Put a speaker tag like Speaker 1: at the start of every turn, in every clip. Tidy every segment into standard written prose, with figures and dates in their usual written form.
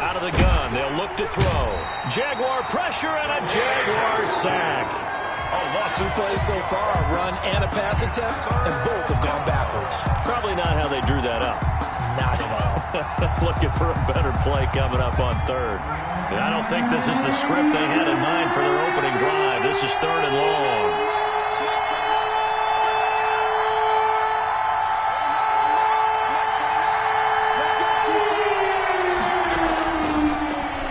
Speaker 1: Out of the gun, they'll look to throw. Jaguar pressure and a Jaguar sack.
Speaker 2: Oh, 2 plays so far, a run and a pass attempt, and both have gone backwards.
Speaker 1: Probably not how they drew that up.
Speaker 2: Not at all.
Speaker 1: Looking for a better play coming up on third. And I don't think this is the script they had in mind for their opening drive. This is 3rd and long.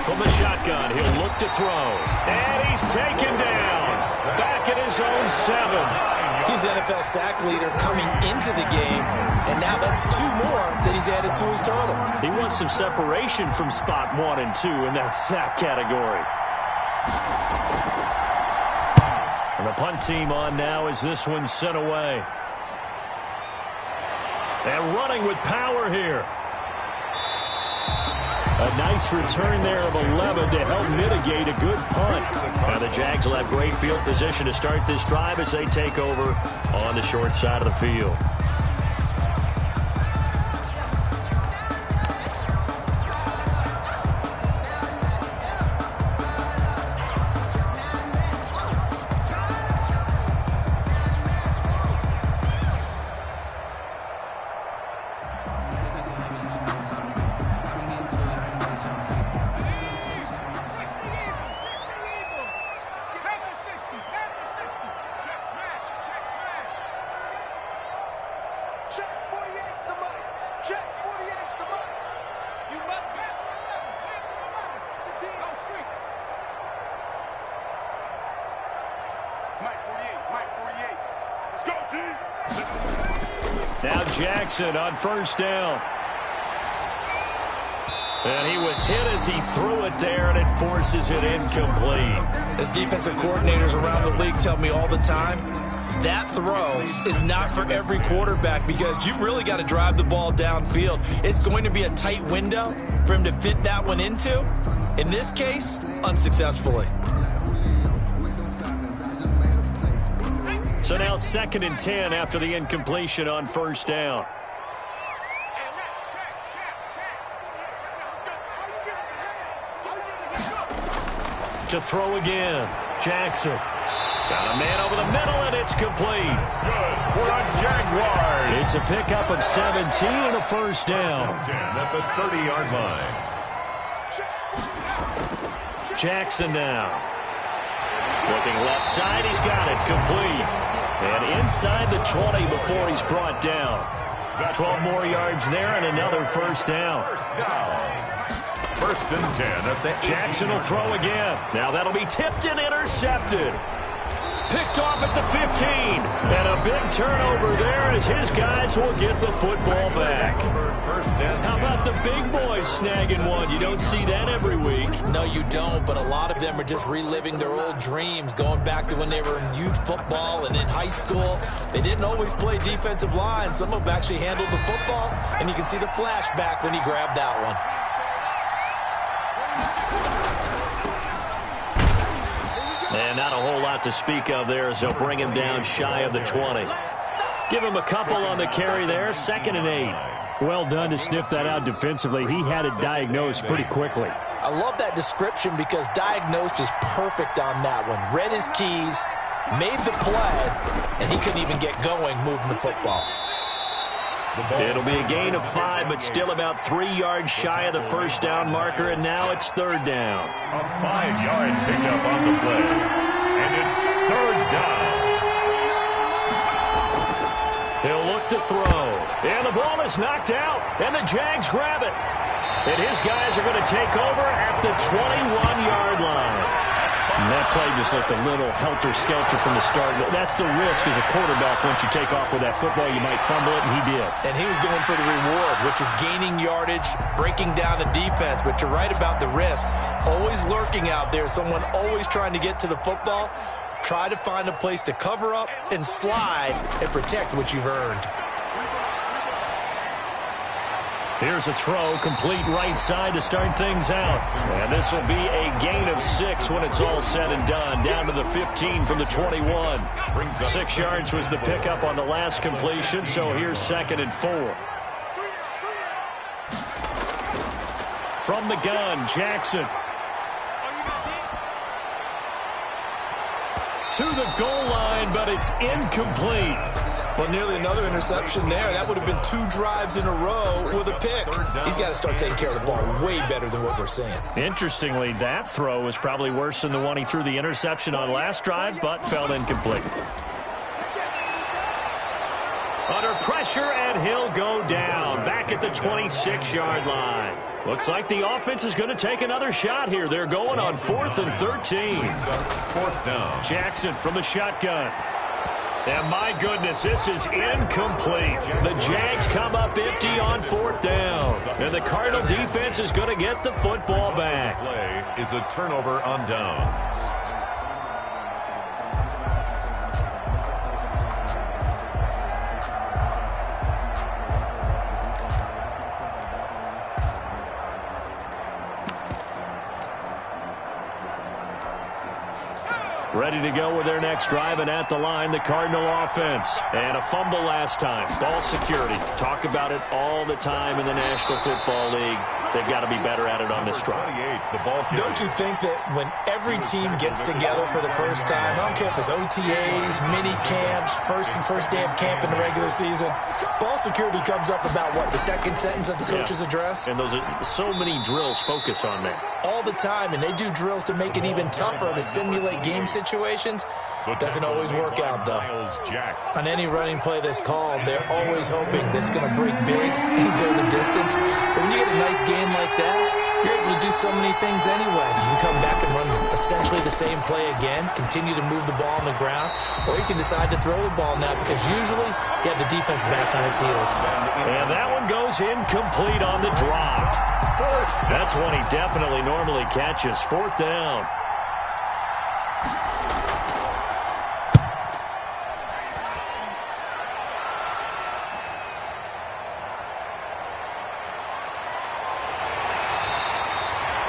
Speaker 1: From the shotgun, he'll look to throw. And he's taken down. Back at his own 7.
Speaker 2: He's NFL sack leader coming into the game, and now that's 2 more that he's added to his total.
Speaker 1: He wants some separation from spot 1 and 2 in that sack category. And the punt team on now as this one's sent away. And running with power here. A nice return there of 11 to help mitigate a good punt. Now the Jags will have great field position to start this drive as they take over on the short side of the field. Now Jackson on 1st down. And he was hit as he threw it there, and it forces it incomplete.
Speaker 2: As defensive coordinators around the league tell me all the time, that throw is not for every quarterback because you've really got to drive the ball downfield. It's going to be a tight window for him to fit that one into. In this case, unsuccessfully.
Speaker 1: So now 2nd and 10 after the incompletion on 1st down. To throw again. Jackson. Got a man over the middle, and it's complete.
Speaker 3: Good for a Jaguar.
Speaker 1: It's a pickup of 17 and a 1st down.
Speaker 3: 10 at the 30-yard line.
Speaker 1: Jackson now. Looking left side, he's got it. Complete. And inside the 20 before he's brought down. 12 more yards there and another 1st down.
Speaker 3: 1st and 10 at the
Speaker 1: Jackson will throw again. Now that'll be tipped and intercepted. Picked off at the 15. And a big turnover there as his guys will get the football back. How about the big boys snagging one? You don't see that every week.
Speaker 2: No, you don't, but a lot of them are just reliving their old dreams, going back to when they were in youth football and in high school. They didn't always play defensive line. Some of them actually handled the football, and you can see the flashback when he grabbed that one.
Speaker 1: And not a whole lot to speak of there as they'll bring him down shy of the 20. Give him a couple on the carry there, 2nd and 8.
Speaker 4: Well done to sniff that out defensively. He had it diagnosed pretty quickly.
Speaker 2: I love that description because diagnosed is perfect on that one. Read his keys, made the play, and he couldn't even get going moving the football.
Speaker 1: It'll be a gain of 5, but still about 3 yards shy of the 1st down marker, and now it's 3rd down.
Speaker 3: A 5-yard pickup on the play, and it's 3rd down.
Speaker 1: He'll look to throw, and the ball is knocked out, and the Jags grab it. And his guys are going to take over at the 21-yard line.
Speaker 4: And that play just looked a little helter-skelter from the start. That's the risk as a quarterback. Once you take off with that football, you might fumble it, and he did.
Speaker 2: And he was going for the reward, which is gaining yardage, breaking down a defense. But you're right about the risk. Always lurking out there, someone always trying to get to the football. Try to find a place to cover up and slide and protect what you've earned.
Speaker 1: Here's a throw, complete right side to start things out. And this will be a gain of 6 when it's all said and done. Down to the 15 from the 21. 6 yards was the pickup on the last completion, so here's 2nd and 4. From the gun, Jackson. To the goal line, but it's incomplete.
Speaker 2: Well, nearly another interception there. That would have been 2 drives in a row with a pick. He's got to start taking care of the ball way better than what we're seeing.
Speaker 1: Interestingly, that throw was probably worse than the one he threw the interception on last drive, but fell incomplete. Under pressure, and he'll go down. Back at the 26-yard line. Looks like the offense is going to take another shot here. They're going on 4th and 13.
Speaker 3: 4th down.
Speaker 1: Jackson from the shotgun. And my goodness, this is incomplete. The Jags come up empty on 4th down. And the Cardinal defense is going to get the football back.
Speaker 3: Play is a turnover on downs.
Speaker 1: Ready to go with their next drive, and at the line, the Cardinal offense. And a fumble last time. Ball security. Talk about it all the time in the National Football League. They've got to be better at it on this drive.
Speaker 2: Don't you think that when every team gets together for the first time, I don't care if it's OTAs, mini camps, first day of camp in the regular season, ball security comes up about, what, the second sentence of the coach's address?
Speaker 1: And those are so many drills focus on that.
Speaker 2: All the time, and they do drills to make it even tougher to simulate game situations. Doesn't always work out, though. On any running play that's called, they're always hoping that it's going to break big and go the distance. But when you get a nice game like that, you're able to do so many things anyway. You can come back and run essentially the same play again, continue to move the ball on the ground, or you can decide to throw the ball now because usually you have the defense back on its heels.
Speaker 1: And that one goes incomplete on the drop. That's one he definitely normally catches. 4th down.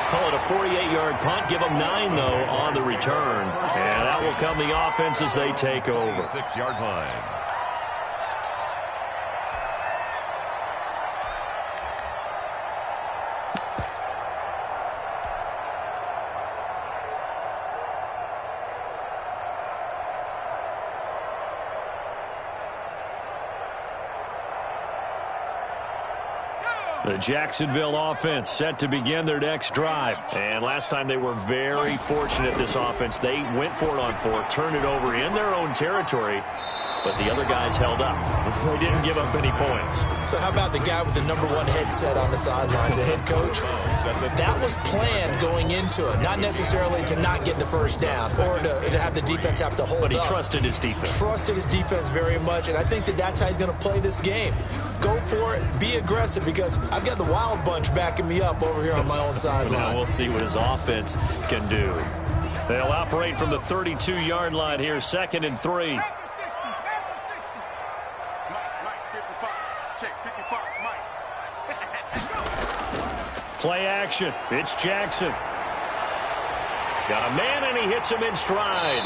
Speaker 1: Call it a 48-yard punt. Give them 9, though, on the return. And that will come the offense as they take over.
Speaker 3: 6-yard line.
Speaker 1: The Jacksonville offense set to begin their next drive. And last time they were very fortunate, this offense. They went for it on 4, turned it over in their own territory, but the other guys held up. They didn't give up any points.
Speaker 2: So how about the guy with the #1 headset on the sidelines, the head coach? That was planned going into it, not necessarily to not get the first down or to have the defense have to hold up.
Speaker 1: But he trusted his defense.
Speaker 2: Trusted his defense very much, and I think that's how he's going to play this game. Go for it, be aggressive, because I've got the wild bunch backing me up over here on my own sideline.
Speaker 1: Now we'll see what his offense can do. They'll operate from the 32-yard line here, 2nd and 3. Play action. It's Jackson. Got a man, and he hits him in stride.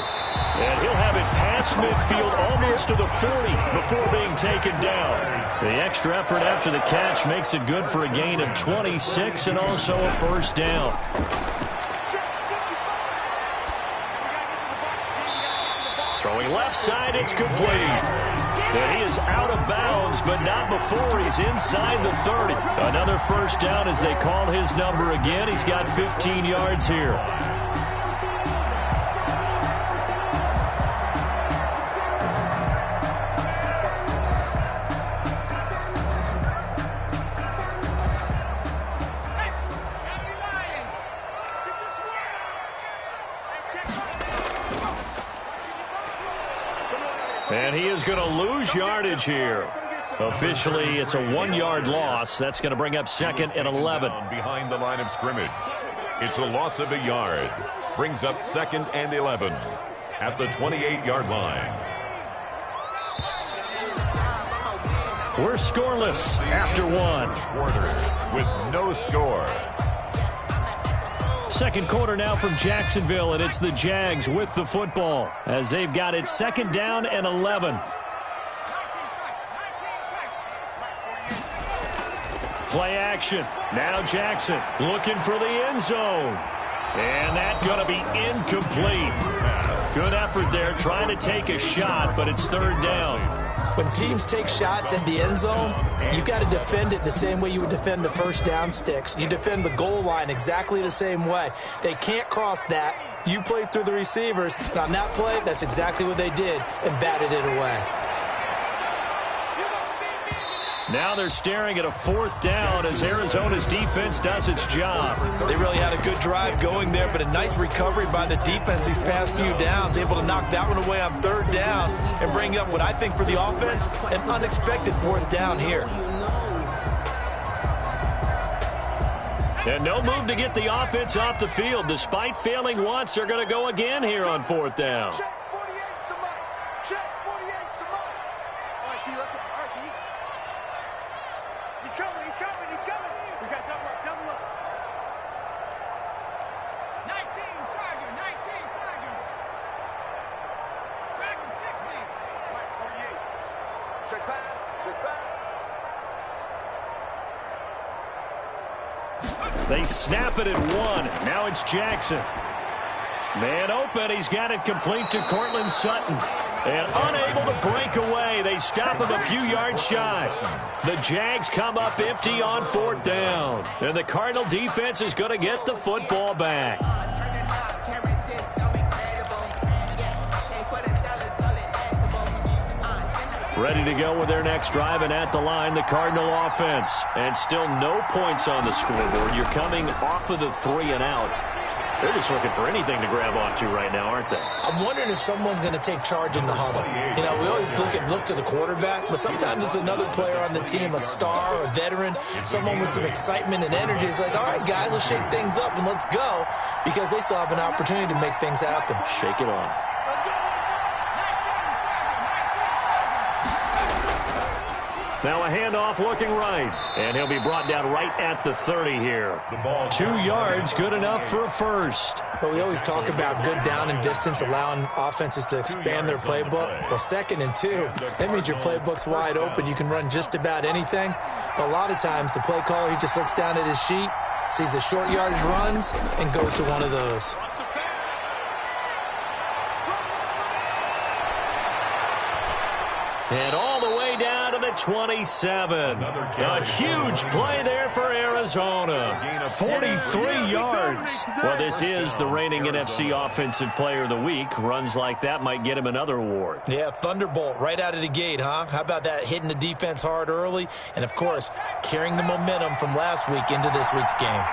Speaker 1: And he'll have it past midfield almost to the 40 before being taken down. The extra effort after the catch makes it good for a gain of 26 and also a first down. Throwing left side, it's complete. And he is out of bounds, but not before he's inside the 30. Another first down as they call his number again. He's got 15 yards here. And he is going to lose yardage here. Officially, it's a 1-yard loss. That's going to bring up 2nd and 11.
Speaker 3: Behind the line of scrimmage. It's a loss of a yard. Brings up 2nd and 11 at the 28-yard line.
Speaker 1: We're scoreless after 1.
Speaker 3: Quarter with no score.
Speaker 1: Second quarter now from Jacksonville, and it's the Jags with the football as they've got it 2nd down and 11. Play action. Now Jackson looking for the end zone. And that's going to be incomplete. Good effort there trying to take a shot, but it's third down.
Speaker 2: When teams take shots at the end zone, you got to defend it the same way you would defend the first down sticks. You defend the goal line exactly the same way. They can't cross that. You play through the receivers. And on that play, that's exactly what they did and batted it away.
Speaker 1: Now they're staring at a fourth down as Arizona's defense does its job.
Speaker 2: They really had a good drive going there, but a nice recovery by the defense these past few downs, able to knock that one away on third down and bring up what I think for the offense, an unexpected fourth down here.
Speaker 1: And no move to get the offense off the field. Despite failing once, they're going to go again here on fourth down.
Speaker 5: Check 48's the mark. Check 48's the mark. All right, T, let's go. All right, T. He's coming, he's coming, he's coming. We got double up, double up. 19, Tiger, 19, Tiger. Dragon 60. Right, 48. Check pass, check pass.
Speaker 1: They snap it at one. Now it's Jackson. Man open. He's got it complete to Cortland Sutton. And unable to break away. They stop him a few yards shy. The Jags come up empty on fourth down. And the Cardinal defense is going to get the football back. Ready to go with their next drive, and at the line, the Cardinal offense. And still no points on the scoreboard. You're coming off of the 3 and out. They're just looking for anything to grab onto right now, aren't they?
Speaker 2: I'm wondering if someone's going to take charge in the huddle. You know, we always look to the quarterback, but sometimes it's another player on the team, a star, a veteran, someone with some excitement and energy. It's like, all right, guys, let's shake things up and let's go, because they still have an opportunity to make things happen.
Speaker 1: Shake it off. Now a handoff looking right. And he'll be brought down right at the 30 here. 2 yards, good enough for a first.
Speaker 2: Well, we always talk about good down and distance, allowing offenses to expand their playbook. Well, 2nd and 2, that means your playbook's wide open. You can run just about anything. But a lot of times, the play caller, he just looks down at his sheet, sees the short yardage runs, and goes to one of those.
Speaker 1: And all the way down to the 27. A huge play there for Arizona. 43 yards. Well, this is the reigning NFC Offensive Player of the Week. Runs like that might get him another award.
Speaker 2: Yeah, thunderbolt right out of the gate, huh? How about that, hitting the defense hard early? And, of course, carrying the momentum from last week into this week's game.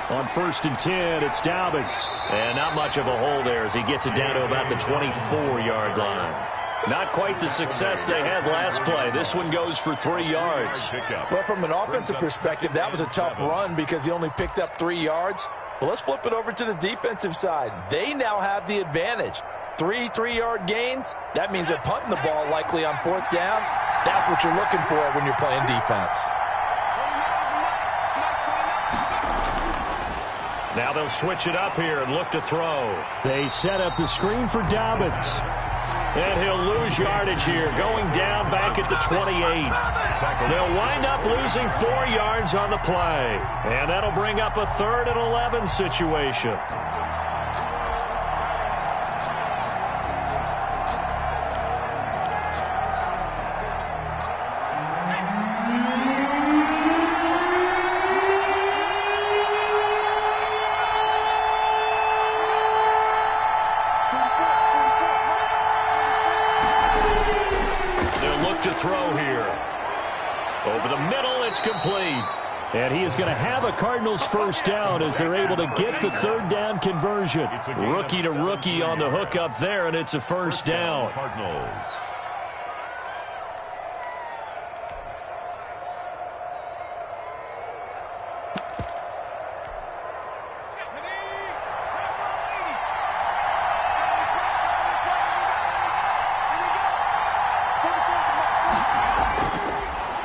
Speaker 1: On 1st and 10, it's Dobbins. And not much of a hole there as he gets it down to about the 24-yard line. Not quite the success they had last play. This one goes for 3 yards.
Speaker 2: Well, from an offensive perspective, that was a tough run because he only picked up 3 yards. Well, let's flip it over to the defensive side. They now have the advantage. 3 3-yard gains, that means they're punting the ball likely on 4th down. That's what you're looking for when you're playing defense.
Speaker 1: Now they'll switch it up here and look to throw.
Speaker 4: They set up the screen for Dobbins.
Speaker 1: And he'll lose yardage here, going down back at the 28. They'll wind up losing 4 yards on the play. And that'll bring up a 3rd and 11 situation. Complete. And he is going to have a Cardinals first down as they're able to get the 3rd down conversion. Rookie to rookie on the hook up there, and it's a first down.
Speaker 3: Cardinals.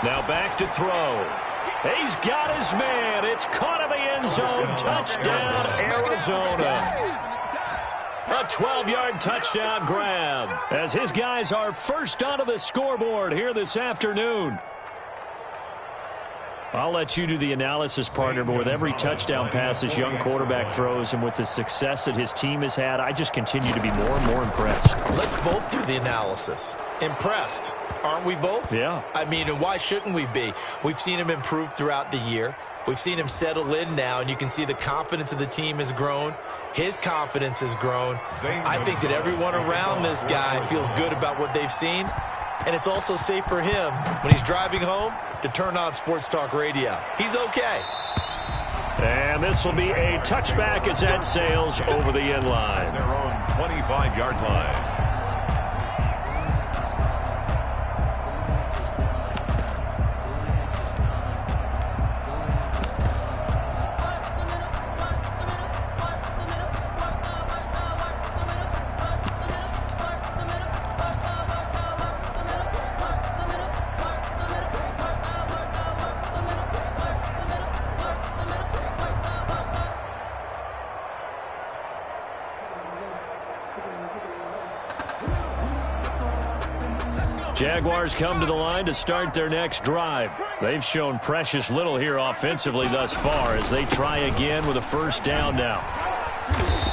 Speaker 1: Now back to throw. He's got his man. It's caught in the end zone. Touchdown, Arizona. A 12-yard touchdown grab as his guys are first onto the scoreboard here this afternoon. I'll let you do the analysis, partner, but with every touchdown pass this young quarterback throws and with the success that his team has had, I just continue to be more and more impressed.
Speaker 2: Let's both do the analysis. Impressed. Aren't we both?
Speaker 1: Yeah.
Speaker 2: I mean, and why shouldn't we be? We've seen him improve throughout the year. We've seen him settle in now, and you can see the confidence of the team has grown. His confidence has grown. I think that everyone around this guy feels good about what they've seen, and it's also safe for him when he's driving home to turn on Sports Talk Radio. He's okay.
Speaker 1: And this will be a touchback as that sails over the end line.
Speaker 3: Their own 25-yard line.
Speaker 1: Jaguars come to the line to start their next drive. They've shown precious little here offensively thus far as they try again with a first down now.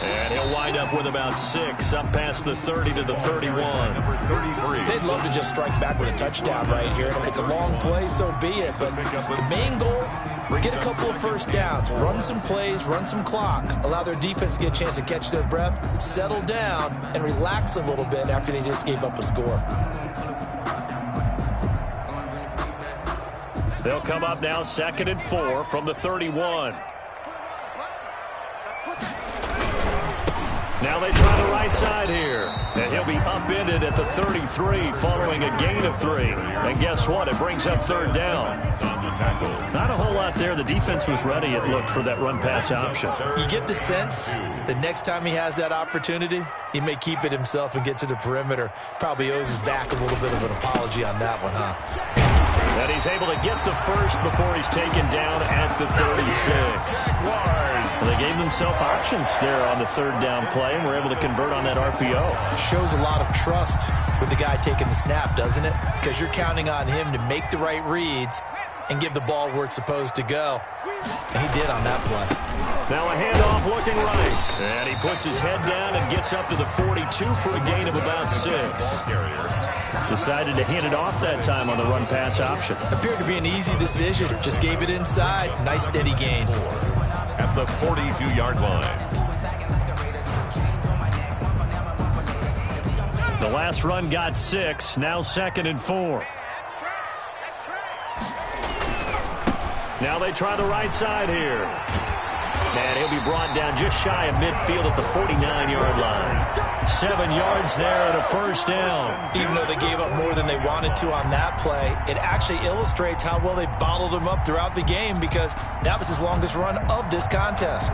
Speaker 1: And he'll wind up with about 6, up past the 30 to the 31.
Speaker 2: They'd love to just strike back with a touchdown right here. And if it's a long play, so be it. But the main goal, get a couple of first downs, run some plays, run some clock, allow their defense to get a chance to catch their breath, settle down, and relax a little bit after they just gave up a score.
Speaker 1: They'll come up now 2nd and 4 from the 31. Now they try the right side here. And he'll be upended at the 33 following a gain of 3. And guess what? It brings up 3rd down. Not a whole lot there. The defense was ready, it looked, for that run-pass option.
Speaker 2: You get the sense that next time he has that opportunity, he may keep it himself and get to the perimeter. Probably owes his back a little bit of an apology on that one, huh?
Speaker 1: And he's able to get the first before he's taken down at the 36. Well, they gave themselves options there on the 3rd down play and were able to convert on that RPO.
Speaker 2: Shows a lot of trust with the guy taking the snap, doesn't it? Because you're counting on him to make the right reads and give the ball where it's supposed to go. And he did on that play.
Speaker 1: Now a handoff looking right. And he puts his head down and gets up to the 42 for a gain of about 6. Decided to hand it off that time on the run-pass option.
Speaker 2: Appeared to be an easy decision. Just gave it inside. Nice steady gain.
Speaker 3: At the 42-yard line.
Speaker 1: The last run got 6. Now 2nd and 4. Now they try the right side here. And he'll be brought down just shy of midfield at the 49-yard line. 7 yards there and a first down.
Speaker 2: Even though they gave up more than they wanted to on that play, it actually illustrates how well they bottled him up throughout the game because that was his longest run of this contest.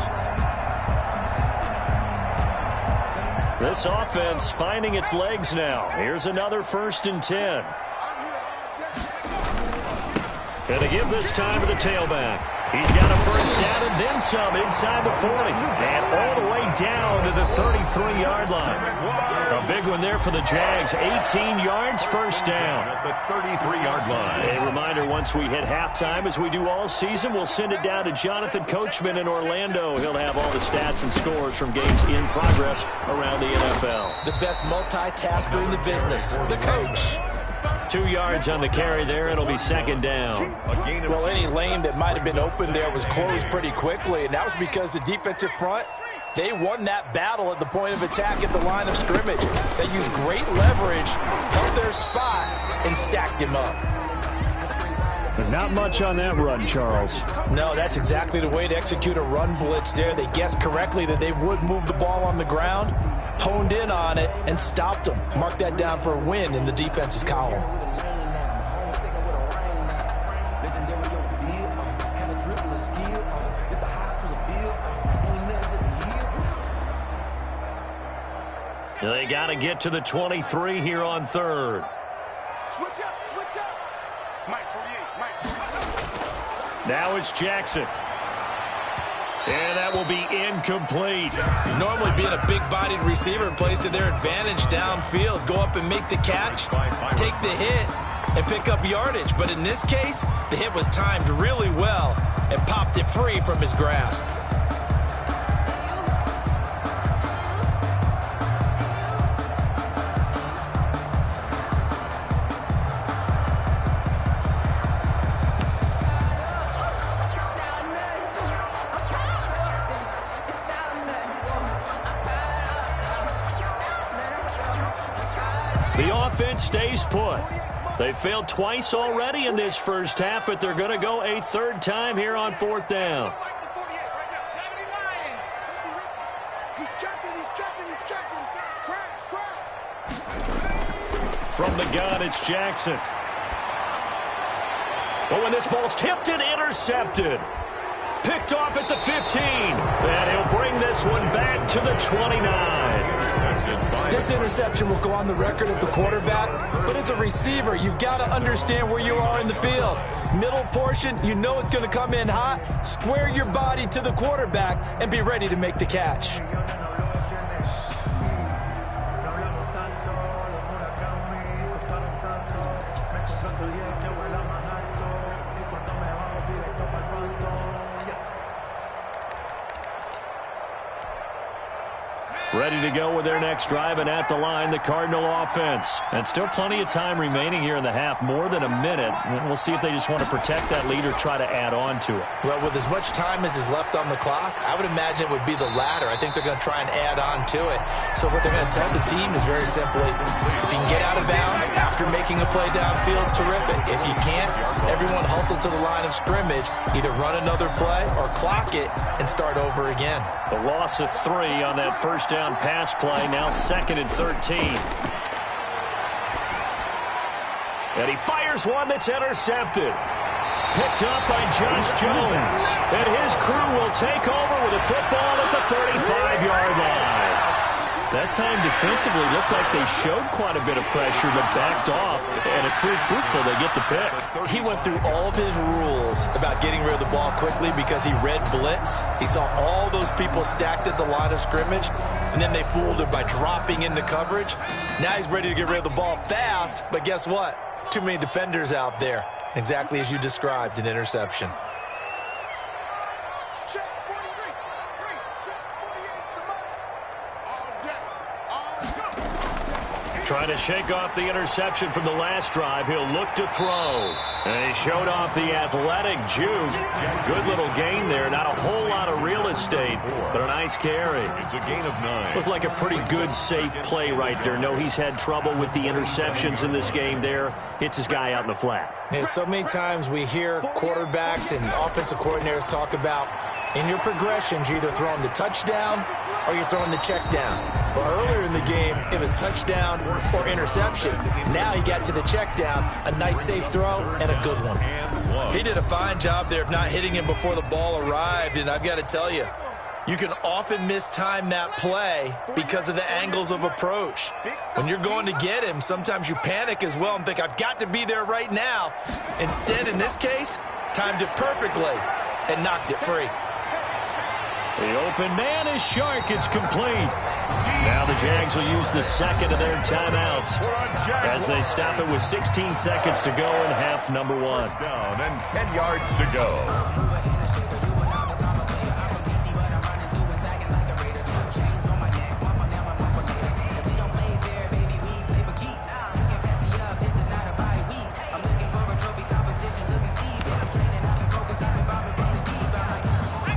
Speaker 1: This offense finding its legs now. Here's another 1st and 10. And they give this time to the tailback. He's got a first down and then some inside the 40. And all the way down to the 33-yard line. A big one there for the Jags. 18 yards, first down.
Speaker 3: At the 33-yard line.
Speaker 1: A reminder, once we hit halftime, as we do all season, we'll send it down to Jonathan Coachman in Orlando. He'll have all the stats and scores from games in progress around the NFL.
Speaker 2: The best multitasker in the business, the coach.
Speaker 1: 2 yards on the carry there. It'll be 2nd down.
Speaker 2: Well, any lane that might have been open there was closed pretty quickly, and that was because the defensive front, they won that battle at the point of attack at the line of scrimmage. They used great leverage, held their spot, and stacked him up.
Speaker 1: But not much on that run, Charles.
Speaker 2: No, that's exactly the way to execute a run blitz there. They guessed correctly that they would move the ball on the ground, honed in on it, and stopped them. Mark that down for a win in the defense's column.
Speaker 1: They got to get to the 23 here on 3rd.
Speaker 5: Switch up, switch up. Mike 48, Mike.
Speaker 1: Now it's Jackson. And that will be incomplete.
Speaker 2: Normally being a big-bodied receiver plays to their advantage downfield. Go up and make the catch, take the hit, and pick up yardage. But in this case, the hit was timed really well and popped it free from his grasp.
Speaker 1: The offense stays put. They failed twice already in this first half, but they're going to go a third time here on fourth down.
Speaker 5: He's checking. Crash.
Speaker 1: From the gun, it's Jackson. But when this ball's tipped and intercepted. Picked off at the 15. And he'll bring this one back to the 29.
Speaker 2: This interception will go on the record of the quarterback, but as a receiver, you've got to understand where you are in the field. Middle portion, you know it's going to come in hot. Square your body to the quarterback and be ready to make the catch.
Speaker 1: Ready to go with their next drive, and at the line, the Cardinal offense. And still plenty of time remaining here in the half, more than a minute. We'll see if they just want to protect that lead or try to add on to it.
Speaker 2: Well, with as much time as is left on the clock, I would imagine it would be the latter. I think they're going to try and add on to it. So what they're going to tell the team is very simply, if you can get out of bounds after making a play downfield, terrific. If you can't, everyone hustle to the line of scrimmage, either run another play or clock it and start over again.
Speaker 1: The loss of 3 on that first down pass play, now 2nd and 13. And he fires one that's intercepted. Picked up by Josh Jones. And his crew will take over with a football at the 35-yard line. That time defensively looked like they showed quite a bit of pressure, but backed off, and it proved fruitful. They get the pick.
Speaker 2: He went through all of his rules about getting rid of the ball quickly because he read blitz. He saw all those people stacked at the line of scrimmage, and then they fooled him by dropping into coverage. Now he's ready to get rid of the ball fast, but guess what? Too many defenders out there. Exactly as you described, an interception.
Speaker 5: Check 43. Check 48 to the middle.
Speaker 1: Trying to shake off the interception from the last drive. He'll look to throw. And he showed off the athletic juke. Good little gain there. Not a whole lot of real estate, but a nice carry.
Speaker 3: It's a gain of 9.
Speaker 1: Looked like a pretty good, safe play right there. No, he's had trouble with the interceptions in this game there. Hits his guy out in the flat.
Speaker 2: Yeah, so many times we hear quarterbacks and offensive coordinators talk about in your progressions, you're either throwing the touchdown or you're throwing the check down. But earlier in the game, it was touchdown or interception. Now he got to the check down, a nice safe throw, and a good one. He did a fine job there of not hitting him before the ball arrived, and I've got to tell you, you can often mistime that play because of the angles of approach. When you're going to get him, sometimes you panic as well and think, I've got to be there right now. Instead, in this case, timed it perfectly and knocked it free.
Speaker 1: The open man is Shark. It's complete. Now the Jags will use the second of their timeouts as they stop it with 16 seconds to go in half number 1.
Speaker 3: Down and 10 yards to go.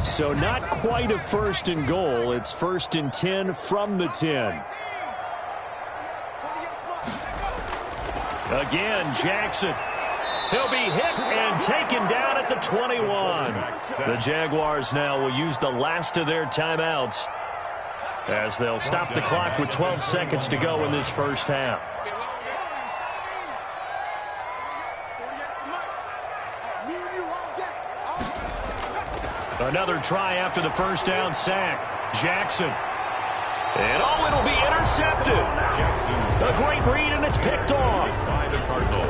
Speaker 1: So not quite a 1st and goal. It's 1st and 10 from the 10. Again, Jackson. He'll be hit and taken down at the 21. The Jaguars now will use the last of their timeouts as they'll stop the clock with 12 seconds to go in this first half. Another try after the first down sack. Jackson. And it'll be intercepted. A great read, and it's picked off.
Speaker 3: By the Cardinals.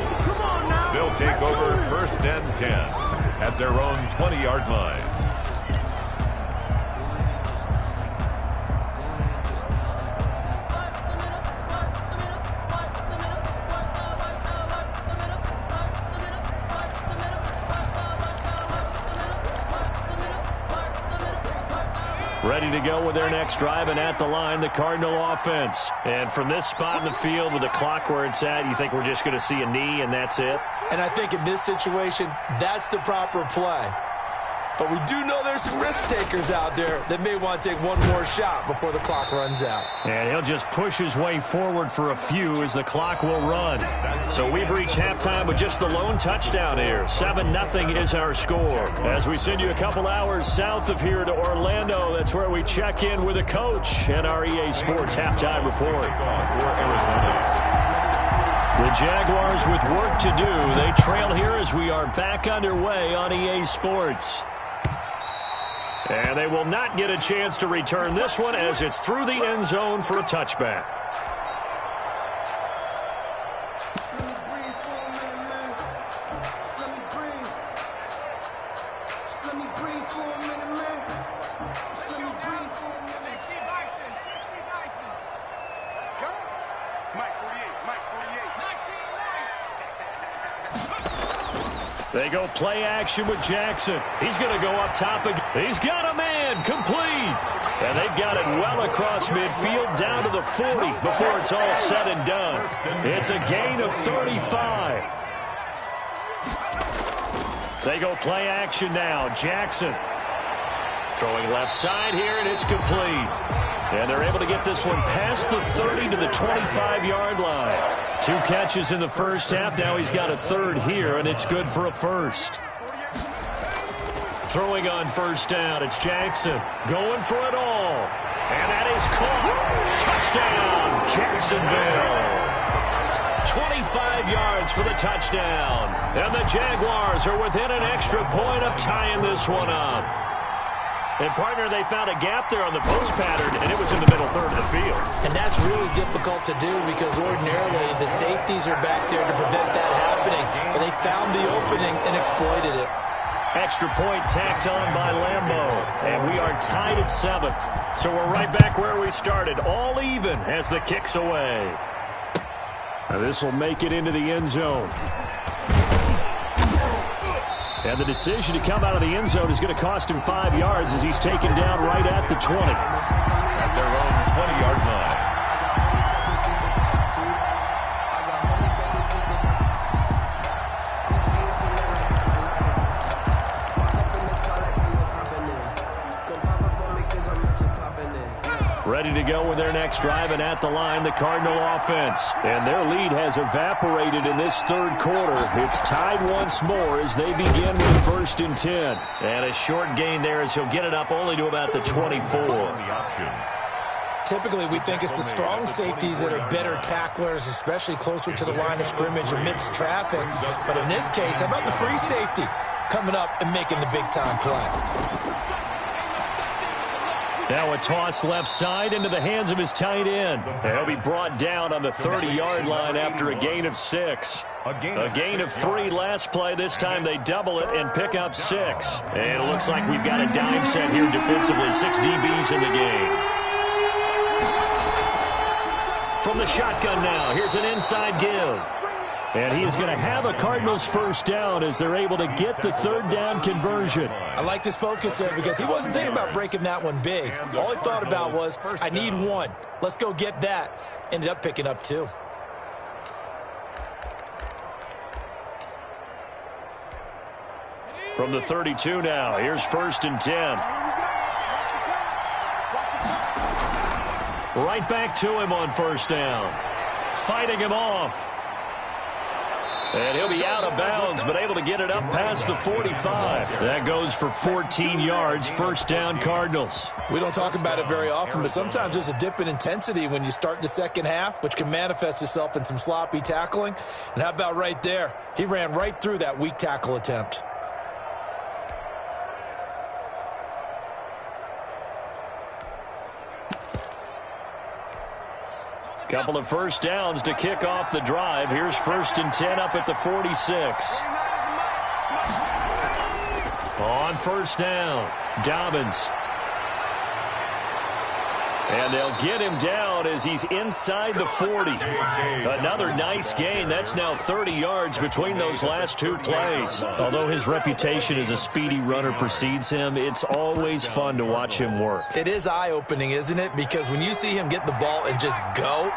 Speaker 3: They'll take over 1st and 10 at their own 20-yard line.
Speaker 1: Ready to go with their next drive, and at the line, the Cardinal offense. And from this spot in the field with the clock where it's at, you think we're just going to see a knee and that's it?
Speaker 2: And I think in this situation, that's the proper play. But we do know there's some risk takers out there that may want to take one more shot before the clock runs out.
Speaker 1: And he'll just push his way forward for a few as the clock will run. So we've reached halftime with just the lone touchdown here. 7-0 is our score. As we send you a couple hours south of here to Orlando, that's where we check in with a coach and our EA Sports halftime report. The Jaguars with work to do. They trail here as we are back underway on EA Sports. And they will not get a chance to return this one as it's through the end zone for a touchback. They go play action with Jackson. He's going to go up top again. He's got a man complete. And they've got it well across midfield down to the 40 before it's all said and done. It's a gain of 35. They go play action now. Jackson throwing left side here, and it's complete. And they're able to get this one past the 30 to the 25-yard line. 2 catches in the first half. Now he's got a third here, and it's good for a first. Throwing on first down, it's Jackson going for it all. And that is caught. Touchdown, Jacksonville. 25 yards for the touchdown. And the Jaguars are within an extra point of tying this one up. And, partner, they found a gap there on the post pattern, and it was in the middle third of the field.
Speaker 2: And that's really difficult to do because ordinarily the safeties are back there to prevent that happening. But they found the opening and exploited it.
Speaker 1: Extra point tacked on by Lambeau. And we are tied at 7. So we're right back where we started, all even as the kick's away. Now this will make it into the end zone. And the decision to come out of the end zone is going to cost him 5 yards as he's taken down right at the 20.
Speaker 3: At their own 20-yard line.
Speaker 1: Ready to go with their next drive, and at the line, the Cardinal offense. And their lead has evaporated in this third quarter. It's tied once more as they begin with 1st and 10. And a short gain there as he'll get it up only to about the 24.
Speaker 2: Typically, we think it's the strong safeties that are better tacklers, especially closer to the line of scrimmage amidst traffic. But in this case, how about the free safety coming up and making the big-time play?
Speaker 1: Now a toss left side into the hands of his tight end. He'll be brought down on the 30-yard line after a gain of 6. A gain of 3 last play. This time they double it and pick up 6. And it looks like we've got a dime set here defensively. 6 DBs in the game. From the shotgun now, here's an inside give. And he is going to have a Cardinals first down as they're able to get the third down conversion.
Speaker 2: I like his focus there because he wasn't thinking about breaking that one big. All he thought about was, I need 1. Let's go get that. Ended up picking up 2.
Speaker 1: From the 32 now, here's 1st and 10. Right back to him on first down. Fighting him off. And he'll be out of bounds, but able to get it up past the 45. That goes for 14 yards, first down Cardinals.
Speaker 2: We don't talk about it very often, but sometimes there's a dip in intensity when you start the second half, which can manifest itself in some sloppy tackling. And how about right there? He ran right through that weak tackle attempt.
Speaker 1: Couple of first downs to kick off the drive. Here's 1st and 10 up at the 46. On first down, Dobbins. And they'll get him down as he's inside the 40. Another nice gain. That's now 30 yards between those last two plays. Although his reputation as a speedy runner precedes him, it's always fun to watch him work.
Speaker 2: It is eye-opening, isn't it? Because when you see him get the ball and just go,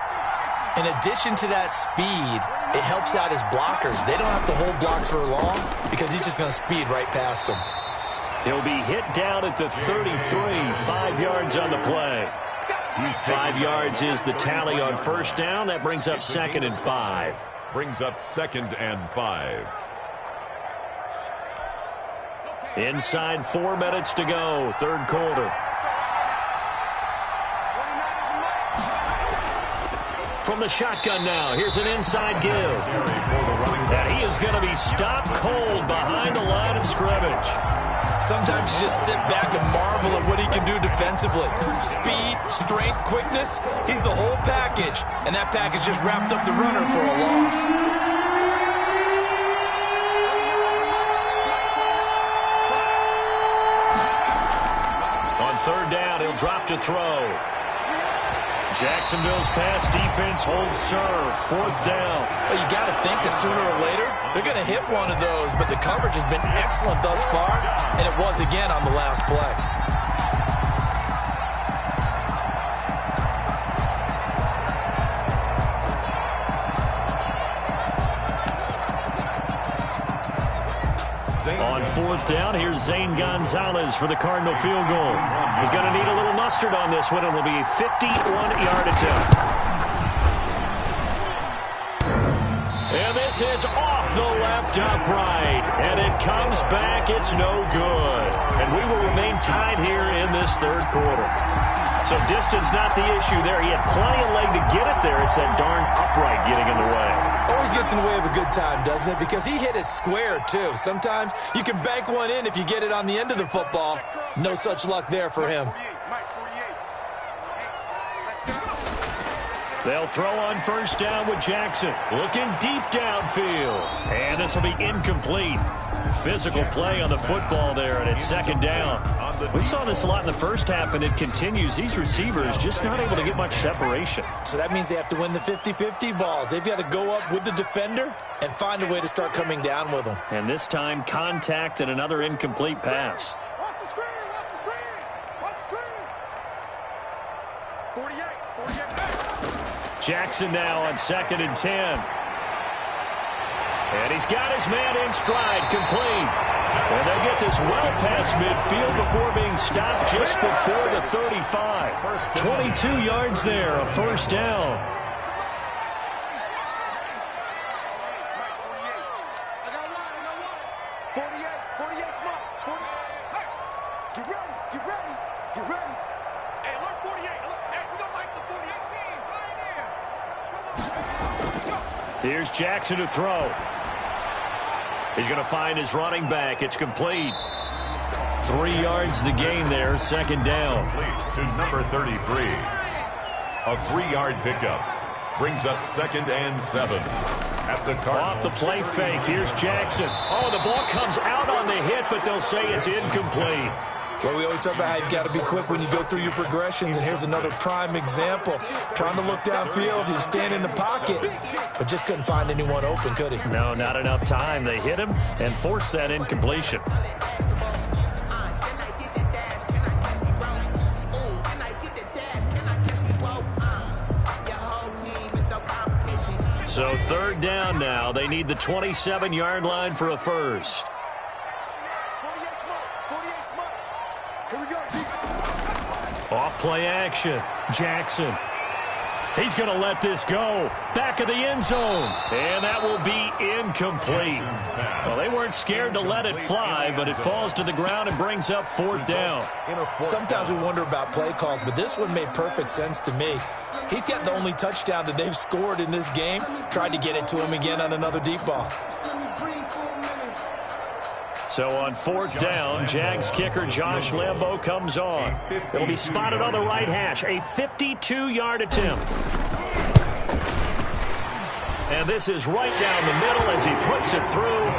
Speaker 2: in addition to that speed, it helps out his blockers. They don't have to hold blocks for long because he's just going to speed right past them.
Speaker 1: He'll be hit down at the 33, 5 yards on the play. 5 yards is the tally on first down. That brings up 2nd and 5.
Speaker 3: Brings up 2nd and 5.
Speaker 1: Inside 4 minutes to go, third quarter. From the shotgun now, here's an inside give. And he is going to be stopped cold behind the line of scrimmage.
Speaker 2: Sometimes you just sit back and marvel at what he can do defensively. Speed, strength, quickness, he's the whole package. And that package just wrapped up the runner for a loss.
Speaker 1: On third down, he'll drop to throw. Jacksonville's pass defense holds serve. Fourth down.
Speaker 2: Well, you got to think that sooner or later they're going to hit one of those, but the coverage has been excellent thus far, and it was again on the last play.
Speaker 1: On fourth down, here's Zane Gonzalez for the Cardinal field goal. He's going to need a little mustard on this one. It will be a 51-yard attempt. And this is off the left upright. And it comes back. It's no good. And we will remain tied here in this third quarter. So distance not the issue there. He had plenty of leg to get it there. It's that darn upright getting in the way.
Speaker 2: Always gets in the way of a good time, doesn't it? Because he hit it square, too. Sometimes you can bank one in if you get it on the end of the football. No such luck there for him.
Speaker 1: They'll throw on first down with Jackson. Looking deep downfield. And this will be incomplete. Physical play on the football there, and it's second down. We saw this a lot in the first half, and it continues. These receivers just not able to get much separation.
Speaker 2: So that means they have to win the 50-50 balls. They've got to go up with the defender and find a way to start coming down with them.
Speaker 1: And this time, contact and another incomplete pass.
Speaker 5: Watch the screen, watch the screen, watch the screen. 48.
Speaker 1: Jackson now on 2nd and 10. And he's got his man in stride, complete. And they get this well past midfield before being stopped just before the 35. 22 yards there, a first down.
Speaker 5: I got a line. 48, come on. 40. Get ready. Hey, look, 48. Look, hey, we don't like the 48 team. Right here.
Speaker 1: Here's Jackson to throw. He's going to find his running back. It's complete. 3 yards the gain there, second down.
Speaker 3: To number 33. A 3-yard pickup. Brings up 2nd and 7. At the
Speaker 1: Off the play fake, here's Jackson. Oh, the ball comes out on the hit, but they'll say it's incomplete.
Speaker 2: Well, we always talk about how you've got to be quick when you go through your progressions, and here's another prime example. Trying to look downfield, he was standing in the pocket, but just couldn't find anyone open, could he?
Speaker 1: No, not enough time. They hit him and forced that incompletion. So third down now. They need the 27-yard line for a first.
Speaker 5: 48, here we go.
Speaker 1: Off play action. Jackson. He's going to let this go. Back of the end zone. And that will be incomplete. Well, they weren't scared to let it fly, but it falls to the ground and brings up fourth down.
Speaker 2: Sometimes we wonder about play calls, but this one made perfect sense to me. He's got the only touchdown that they've scored in this game. Tried to get it to him again on another deep ball.
Speaker 1: So on fourth down, Jags kicker Josh Lambo comes on. It'll be spotted on the right hash. A 52-yard attempt. And this is right down the middle as he puts it through.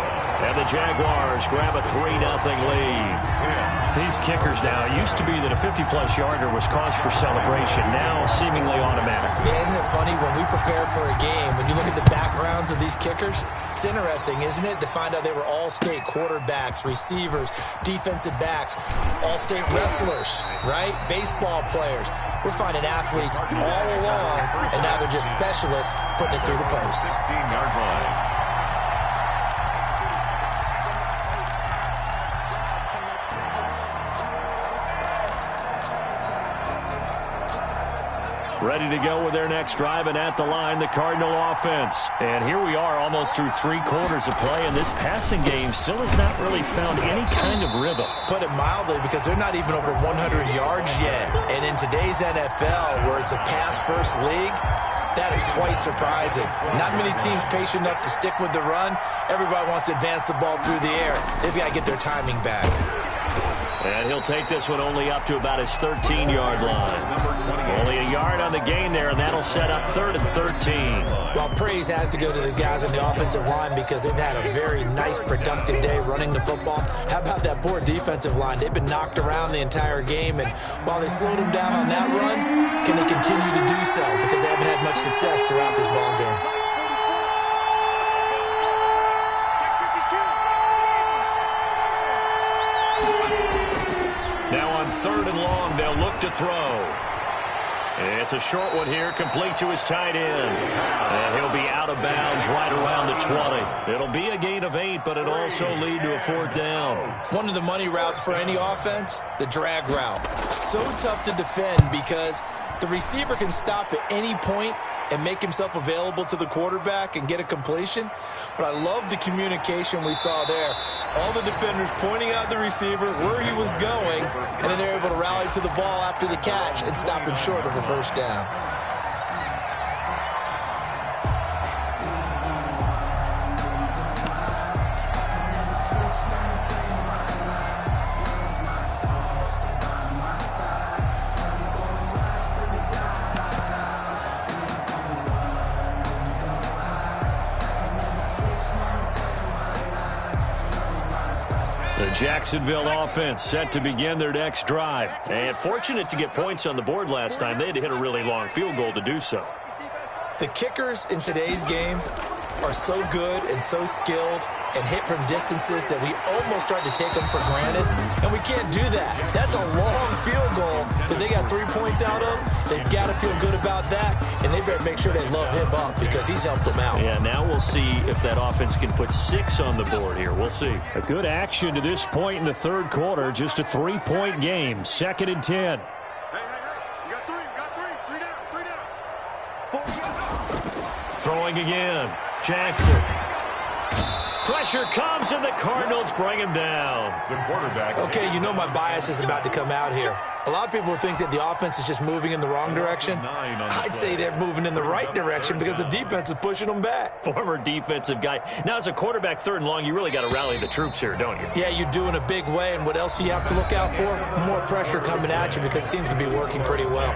Speaker 1: And the Jaguars grab a 3-0 lead.
Speaker 4: These kickers now, it used to be that a 50-plus yarder was cause for celebration, now seemingly automatic.
Speaker 2: Yeah, isn't it funny when we prepare for a game, when you look at the backgrounds of these kickers, it's interesting, isn't it, to find out they were all-state quarterbacks, receivers, defensive backs, all-state wrestlers, right? Baseball players. We're finding athletes all along, and now they're just specialists putting it through the posts.
Speaker 3: 16-yard line.
Speaker 1: Ready to go with their next drive, and at the line, the Cardinal offense. And here we are almost through 3 quarters of play, and this passing game still has not really found any kind of rhythm.
Speaker 2: Put it mildly, because they're not even over 100 yards yet. And in today's NFL, where it's a pass-first league, that is quite surprising. Not many teams patient enough to stick with the run. Everybody wants to advance the ball through the air. They've got to get their timing back.
Speaker 1: And he'll take this one only up to about his 13-yard line. Only a yard on the gain there, and that'll set up 3rd and 13.
Speaker 2: Well, praise has to go to the guys on the offensive line because they've had a very nice, productive day running the football. How about that poor defensive line? They've been knocked around the entire game, and while they slowed them down on that run, can they continue to do so? Because they haven't had much success throughout this ball game.
Speaker 1: Now on 3rd and long, they'll look to throw. It's a short one here, complete to his tight end. And he'll be out of bounds right around the 20. It'll be a gain of 8, but it'll also lead to a 4th down.
Speaker 2: One of the money routes for any offense, the drag route. So tough to defend because the receiver can stop at any point and make himself available to the quarterback and get a completion. But I love the communication we saw there. All the defenders pointing out the receiver, where he was going, and then they're able to rally to the ball after the catch and stop him short of a 1st down.
Speaker 1: The Jacksonville offense set to begin their next drive. And fortunate to get points on the board last time. They had to hit a really long field goal to do so.
Speaker 2: The kickers in today's game are so good and so skilled and hit from distances that we almost start to take them for granted, and we can't do that. That's a long field goal that they got 3 points out of. They've got to feel good about that, and they better make sure they love him up because he's helped them out.
Speaker 1: Yeah, now we'll see if that offense can put 6 on the board here. We'll see.
Speaker 4: A good action to this point in the 3rd quarter. Just a 3-point game. 2nd and 10.
Speaker 5: Hey, you got 3, you got 3 down.
Speaker 1: Throwing again. Jackson. Pressure comes, and the Cardinals bring him down.
Speaker 3: The quarterback.
Speaker 2: Okay, you know my bias is about to come out here. A lot of people think that the offense is just moving in the wrong direction. I'd say they're moving in the right direction because the defense is pushing them back.
Speaker 1: Former defensive guy. Now, as a quarterback 3rd and long, you really got to rally the troops here, don't you?
Speaker 2: Yeah, you do in a big way, and what else do you have to look out for? More pressure coming at you because it seems to be working pretty well.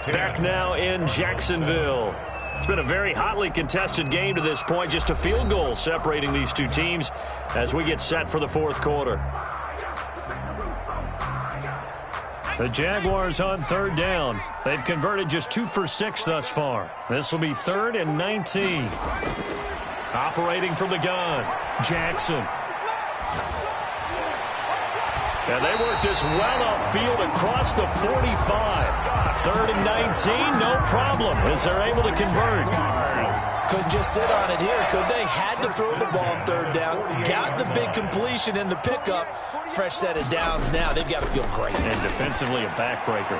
Speaker 1: Back now in Jacksonville. It's been a very hotly contested game to this point. Just a field goal separating these two teams as we get set for the 4th quarter. The Jaguars on 3rd down. They've converted just 2 for 6 thus far. This will be 3rd and 19. Operating from the gun, Jackson. And they work this well upfield across the 45. 3rd and 19, no problem, as they're able to convert.
Speaker 2: Couldn't just sit on it here, could they? Had to throw the ball on 3rd down. Got the big completion in the pickup. Fresh set of downs now. They've got to feel great.
Speaker 1: And defensively a backbreaker.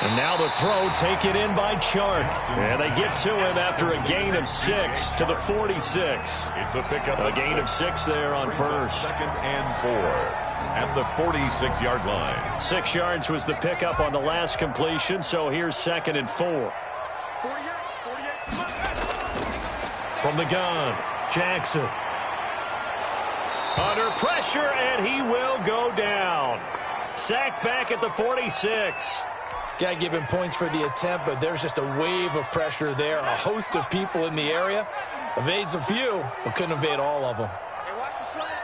Speaker 1: And now the throw taken in by Chark. And they get to him after a gain of 6 to the 46.
Speaker 3: It's a pickup.
Speaker 1: A gain of 6 there on 1st.
Speaker 3: 2nd and 4. At the 46-yard line.
Speaker 1: 6 yards was the pickup on the last completion, so here's 2nd and 4.
Speaker 5: 48.
Speaker 1: From the gun, Jackson. Under pressure, and he will go down. Sacked back at the 46.
Speaker 2: Got to give him points for the attempt, but there's just a wave of pressure there. A host of people in the area. Evades a few, but couldn't evade all of them.
Speaker 5: Hey, watch the slant.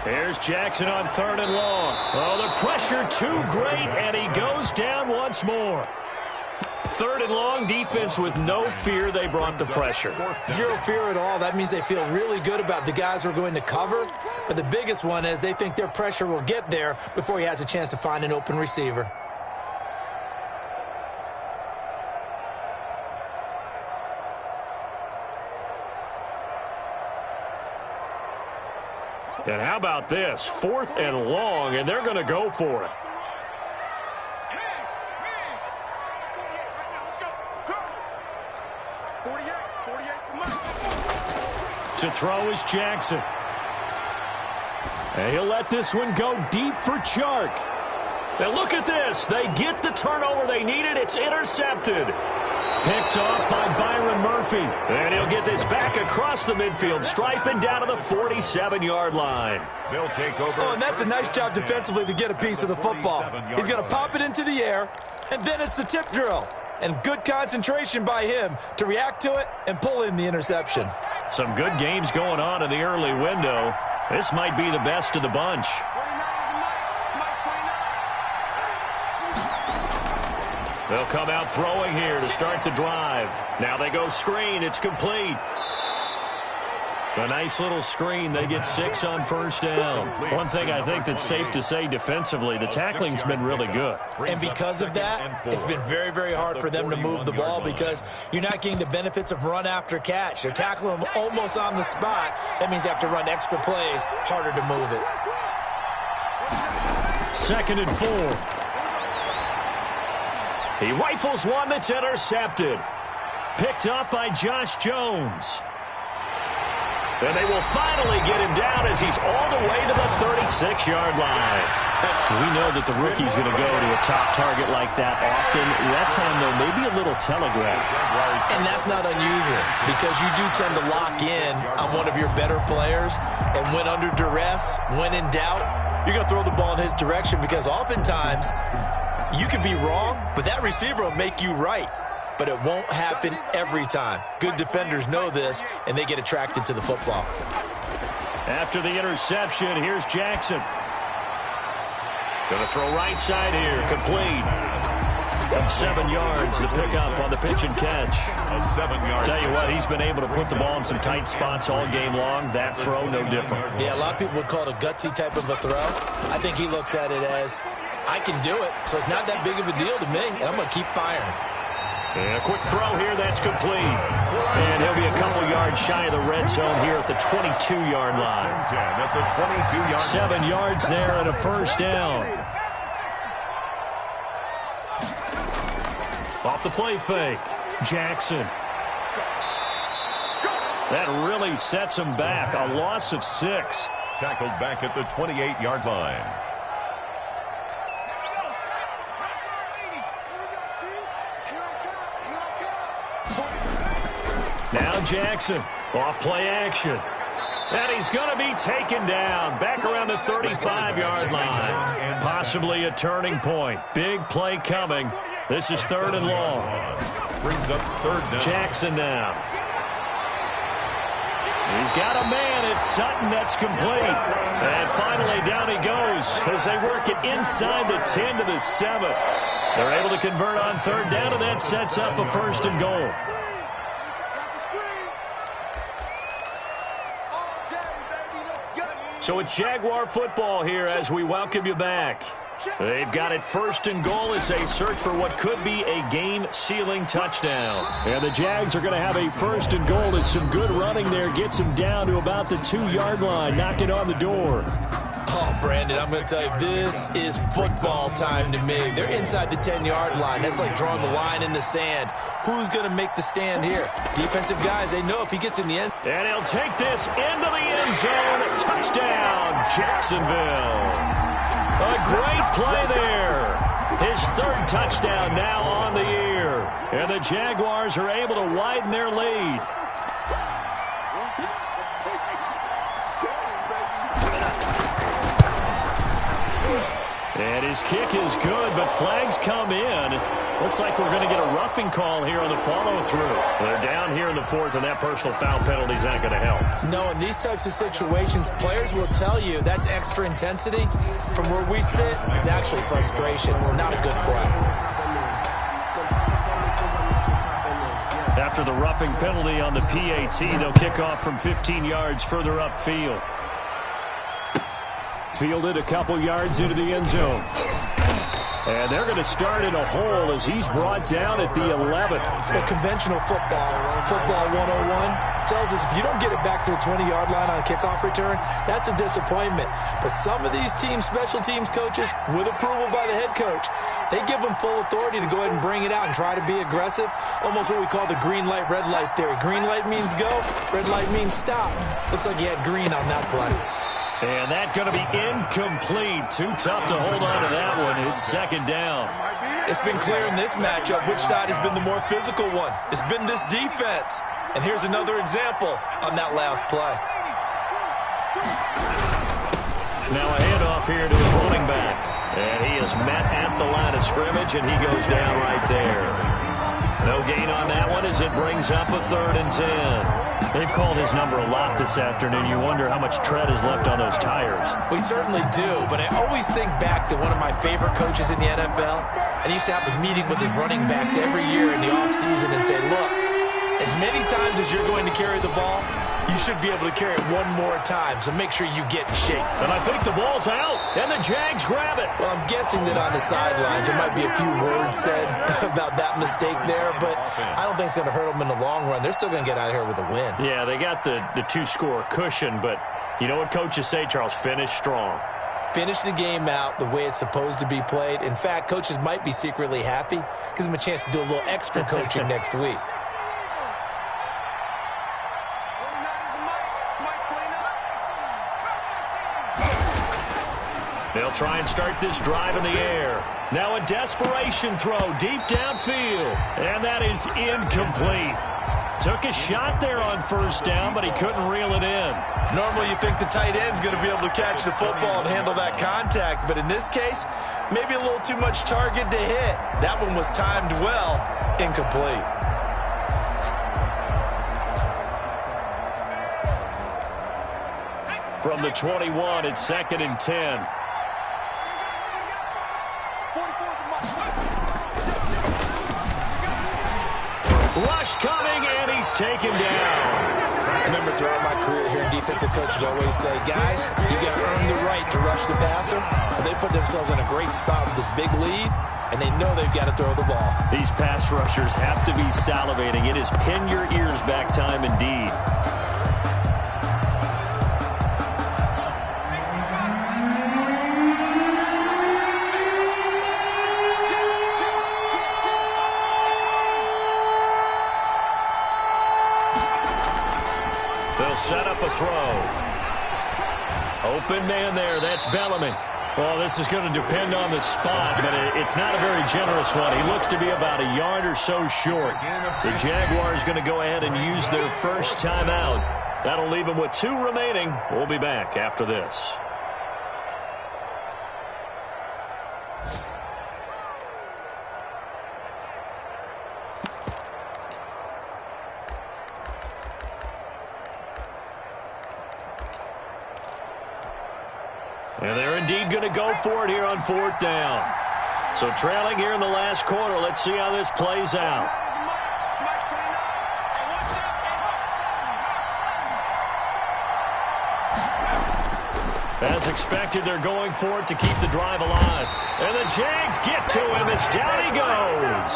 Speaker 1: Here's Jackson on 3rd and long. Oh, the pressure too great, and he goes down once more. 3rd and long, defense with no fear. They brought the pressure.
Speaker 2: Zero fear at all. That means they feel really good about the guys who are going to cover. But the biggest one is they think their pressure will get there before he has a chance to find an open receiver.
Speaker 1: And how about this? 4th and long, and they're going to go for it. To throw is Jackson. And he'll let this one go deep for Chark. And look at this. They get the turnover they needed. It's intercepted. Picked off by Byron Murphy. And he'll get this back across the midfield stripe and down to the 47-yard line.
Speaker 3: They'll take over.
Speaker 2: Oh, and that's a nice job defensively to get a piece of the football. He's going to pop it into the air, and then it's the tip drill. And good concentration by him to react to it and pull in the interception.
Speaker 1: Some good games going on in the early window. This might be the best of the bunch. They'll come out throwing here to start the drive. Now they go screen. It's complete. A nice little screen. They get 6 on 1st down. One thing I think that's safe to say defensively, the tackling's been really good.
Speaker 2: And because of that, it's been very, very hard for them to move the ball because you're not getting the benefits of run after catch. They're tackling them almost on the spot. That means they have to run extra plays, harder to move it.
Speaker 1: 2nd and 4. He rifles one that's intercepted. Picked up by Josh Jones. And they will finally get him down as he's all the way to the 36-yard line. We know that the rookie's going to go to a top target like that often. That time, though, maybe a little telegraphed.
Speaker 2: And that's not unusual because you do tend to lock in on one of your better players. And when under duress, when in doubt, you're going to throw the ball in his direction because oftentimes you could be wrong, but that receiver will make you right. But it won't happen every time. Good defenders know this, and they get attracted to the football.
Speaker 1: After the interception, here's Jackson. Going to throw right side here, complete. Up 7 yards, the pickup on the pitch and catch.
Speaker 3: A 7-yard.
Speaker 1: Tell you what, he's been able to put the ball in some tight spots all game long. That throw, no different.
Speaker 2: Yeah, a lot of people would call it a gutsy type of a throw. I think he looks at it as, I can do it, so it's not that big of a deal to me, and I'm going to keep firing.
Speaker 1: And a quick throw here, that's complete. And he'll be a couple yards shy of the red zone here at the 22-yard line.
Speaker 3: At the 22-yard
Speaker 1: 7 yards there and a 1st down. Off the play fake, Jackson. That really sets him back. A loss of 6.
Speaker 3: Tackled back at the 28-yard line.
Speaker 1: Now Jackson, off play action. And he's going to be taken down back around the 35-yard line. Possibly a turning point. Big play coming. This is 3rd and long.
Speaker 3: Brings up 3rd down.
Speaker 1: Jackson now. He's got a man. It's Sutton. That's complete. And finally down he goes as they work it inside the 10 to the 7. They're able to convert on 3rd down, and that sets up a 1st and goal. So it's Jaguar football here as we welcome you back. They've got it 1st and goal as they search for what could be a game-sealing touchdown. And the Jags are going to have a 1st and goal as some good running there gets them down to about the 2-yard line, knocking on the door.
Speaker 2: Oh, Brandon, I'm going to tell you, this is football time to me. They're inside the 10-yard line. That's like drawing the line in the sand. Who's going to make the stand here? Defensive guys, they know if he gets in the end.
Speaker 1: And he'll take this into the end zone. Touchdown, Jacksonville. A great play there. His 3rd touchdown now on the year. And the Jaguars are able to widen their lead. And his kick is good, but flags come in. Looks like we're going to get a roughing call here on the follow-through. They're down here in the fourth, and that personal foul penalty is not going to help.
Speaker 2: No, in these types of situations, players will tell you that's extra intensity. From where we sit, it's actually frustration, not a good play.
Speaker 1: After the roughing penalty on the PAT, they'll kick off from 15 yards further upfield. Fielded a couple yards into the end zone. And they're going to start in a hole as he's brought down at the 11.
Speaker 2: The conventional football 101, tells us if you don't get it back to the 20-yard line on a kickoff return, that's a disappointment. But some of these team special teams coaches, with approval by the head coach, they give them full authority to go ahead and bring it out and try to be aggressive. Almost what we call the green light, red light theory. Green light means go, red light means stop. Looks like he had green on that play.
Speaker 1: And that's going to be incomplete. Too tough to hold on to that one. It's second down.
Speaker 2: It's been clear in this matchup which side has been the more physical one. It's been this defense. And here's another example on that last play.
Speaker 1: Now a handoff here to his running back. And he is met at the line of scrimmage, and he goes down right there. No gain on that one as it brings up a 3rd and 10. They've called his number a lot this afternoon. You wonder how much tread is left on those tires.
Speaker 2: We certainly do, but I always think back to one of my favorite coaches in the NFL, and he used to have a meeting with his running backs every year in the offseason and say, look, as many times as you're going to carry the ball, you should be able to carry it one more time, so make sure you get in shape.
Speaker 1: And I think the ball's out, and the Jags grab it.
Speaker 2: Well, I'm guessing that on the sidelines there might be a few words said about that mistake there, but I don't think it's going to hurt them in the long run. They're still going to get out of here with a win.
Speaker 1: Yeah, they got the two-score cushion, but you know what coaches say, Charles? Finish strong.
Speaker 2: Finish the game out the way it's supposed to be played. In fact, coaches might be secretly happy. Gives them a chance to do a little extra coaching next week.
Speaker 1: They'll try and start this drive in the air. Now a desperation throw deep downfield. And that is incomplete. Took a shot there on first down, but he couldn't reel it in.
Speaker 2: Normally you think the tight end's going to be able to catch the football and handle that contact. But in this case, maybe a little too much target to hit. That one was timed well. Incomplete.
Speaker 1: From the 21, it's 2nd and 10. Rush coming, and he's taken down.
Speaker 2: Remember, throughout my career here in defensive coaches always say, guys, you got to earn the right to rush the passer. Well, they put themselves in a great spot with this big lead, and they know they've got to throw the ball.
Speaker 1: These pass rushers have to be salivating. It is pin your ears back time indeed. They'll set up a throw. Open man there. That's Bellamy. Well, this is going to depend on the spot, but it's not a very generous one. He looks to be about a yard or so short. The Jaguars going to go ahead and use their first timeout. That'll leave them with 2 remaining. We'll be back after this. And they're indeed going to go for it here on 4th down. So trailing here in the last quarter. Let's see how this plays out. As expected, they're going for it to keep the drive alive. And the Jags get to him as down he goes.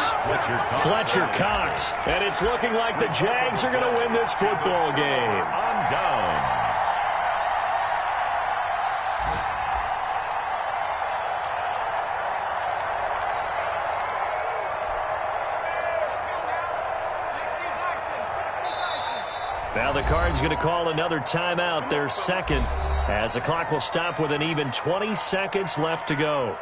Speaker 1: Fletcher Cox. And it's looking like the Jags are going to win this football game.
Speaker 3: On downs.
Speaker 1: Now the Cards going to call another timeout, their second, as the clock will stop with an even 20 seconds left to go.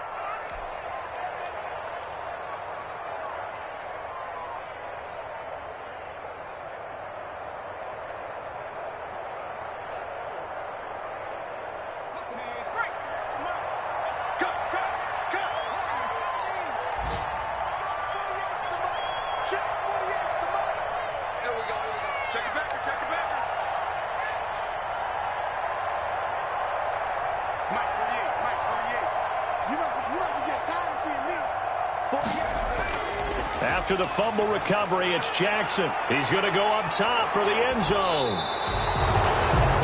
Speaker 1: After the fumble recovery, it's Jackson. He's going to go up top for the end zone.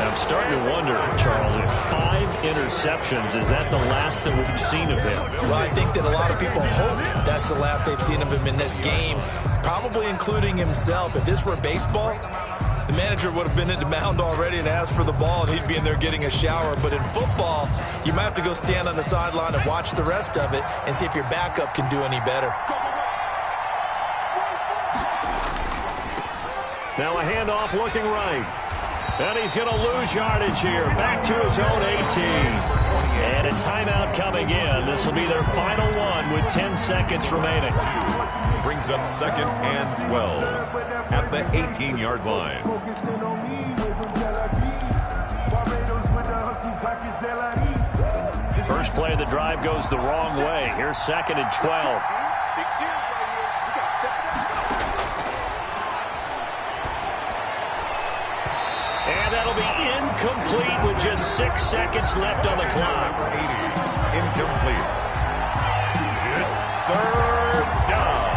Speaker 1: I'm starting to wonder, Charles, if 5 interceptions, is that the last that we've seen of him?
Speaker 2: Well, I think that a lot of people hope that's the last they've seen of him in this game, probably including himself. If this were baseball, the manager would have been in the mound already and asked for the ball, and he'd be in there getting a shower. But in football, you might have to go stand on the sideline and watch the rest of it and see if your backup can do any better.
Speaker 1: Now a handoff looking right. And he's going to lose yardage here. Back to his own 18. And a timeout coming in. This will be their final one with 10 seconds remaining.
Speaker 3: Brings up 2nd and 12 at the 18-yard line.
Speaker 1: First play of the drive goes the wrong way. Here's 2nd and 12. And that'll be incomplete with just 6 seconds left on the clock.
Speaker 3: Incomplete. It's 3rd down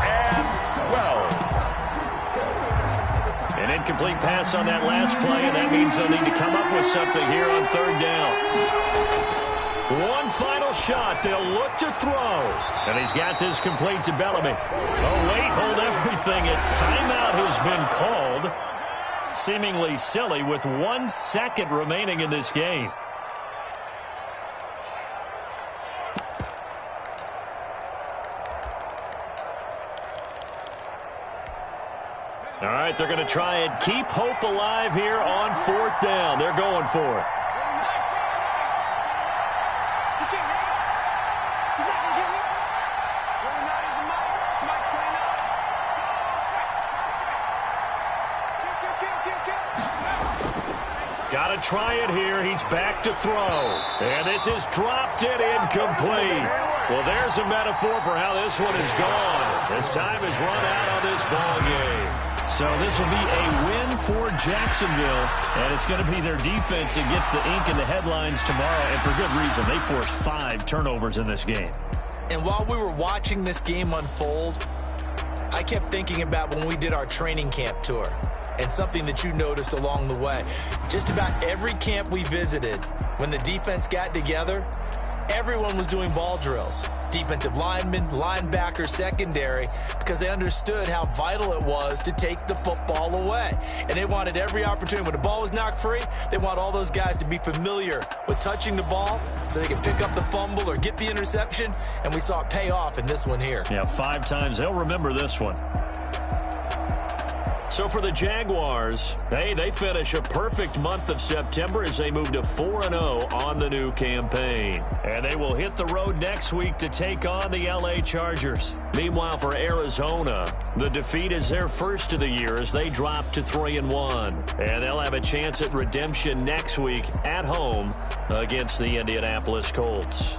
Speaker 3: and 12.
Speaker 1: An incomplete pass on that last play, and that means they'll need to come up with something here on 3rd down. One final shot. They'll look to throw. And he's got this complete to Bellamy. Oh, wait, hold everything. A timeout has been called. Seemingly silly with 1 second remaining in this game. All right, they're going to try and keep hope alive here on 4th down. They're going for it. Got to try it here. He's back to throw. And this is dropped it incomplete. Well, there's a metaphor for how this one is gone. As time has run out on this ball game. So this will be a win for Jacksonville. And it's going to be their defense that gets the ink in the headlines tomorrow. And for good reason. They forced 5 turnovers in this game.
Speaker 2: And while we were watching this game unfold, I kept thinking about when we did our training camp tour. And something that you noticed along the way. Just about every camp we visited, when the defense got together, everyone was doing ball drills. Defensive linemen, linebackers, secondary, because they understood how vital it was to take the football away. And they wanted every opportunity. When the ball was knocked free, they want all those guys to be familiar with touching the ball so they can pick up the fumble or get the interception. And we saw it pay off in this one here.
Speaker 1: Yeah, 5 times. They'll remember this one. So for the Jaguars, hey, they finish a perfect month of September as they move to 4-0 on the new campaign. And they will hit the road next week to take on the LA Chargers. Meanwhile, for Arizona, the defeat is their first of the year as they drop to 3-1. And they'll have a chance at redemption next week at home against the Indianapolis Colts.